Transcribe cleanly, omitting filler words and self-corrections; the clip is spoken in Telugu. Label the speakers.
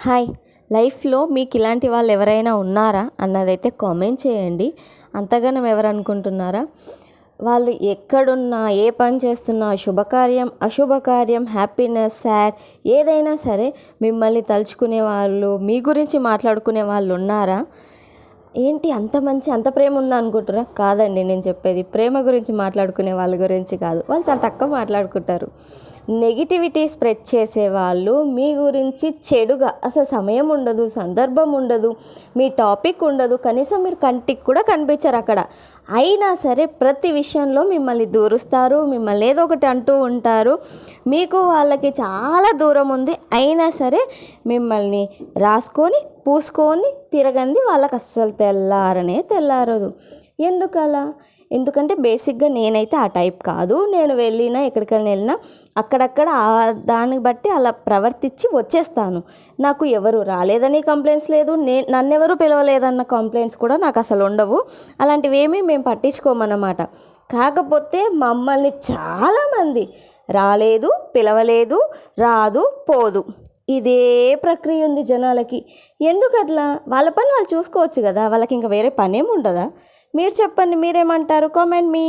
Speaker 1: హాయ్. లైఫ్లో మీకు ఇలాంటి వాళ్ళు ఎవరైనా ఉన్నారా అన్నదైతే కామెంట్ చేయండి. అంతగానం ఎవరు అనుకుంటున్నారా? వాళ్ళు ఎక్కడున్నా, ఏ పని చేస్తున్నా, శుభకార్యం అశుభకార్యం, హ్యాపీనెస్ సాడ్ ఏదైనా సరే మిమ్మల్ని తలుచుకునే వాళ్ళు, మీ గురించి మాట్లాడుకునే వాళ్ళు ఉన్నారా? ఏంటి అంత మంచి అంత ప్రేమ ఉందా అనుకుంటారా? కాదండి, నేను చెప్పేది ప్రేమ గురించి మాట్లాడుకునే వాళ్ళ గురించి కాదు. వాళ్ళు చాలా తక్కువ మాట్లాడుకుంటారు. నెగిటివిటీ స్ప్రెడ్ చేసేవాళ్ళు మీ గురించి చెడుగా, అసలు సమయం ఉండదు, సందర్భం ఉండదు, మీ టాపిక్ ఉండదు, కనీసం మీరు కంటికి కూడా కనిపించరు అక్కడ. అయినా సరే ప్రతి విషయంలో మిమ్మల్ని దూరుస్తారు, మిమ్మల్ని ఏదో ఒకటి అంటూ ఉంటారు. మీకు వాళ్ళకి చాలా దూరం ఉంది, అయినా సరే మిమ్మల్ని రాసుకొని పూసుకొని తిరగంది వాళ్ళకి అస్సలు తెల్లారదు. ఎందుకలా? ఎందుకంటే బేసిక్గా నేనైతే ఆ టైప్ కాదు. నేను ఎక్కడికైనా వెళ్ళినా అక్కడక్కడ దాన్ని బట్టి అలా ప్రవర్తించి వచ్చేస్తాను. నాకు ఎవరు రాలేదని కంప్లైంట్స్ లేదు, నన్నెవరు పిలవలేదన్న కంప్లైంట్స్ కూడా నాకు అసలు ఉండవు. అలాంటివి ఏమీ మేము పట్టించుకోమన్నమాట. కాకపోతే మమ్మల్ని చాలామంది రాలేదు, పిలవలేదు, రాదు, పోదు, ఇదే ప్రక్రియ ఉంది జనాలకి. ఎందుకు అట్లా? వాళ్ళ పని వాళ్ళు చూసుకోవచ్చు కదా, వాళ్ళకి ఇంకా వేరే పనేమి ఉండదా? మీరు చెప్పండి, మీరేమంటారు? కామెంట్ మీ.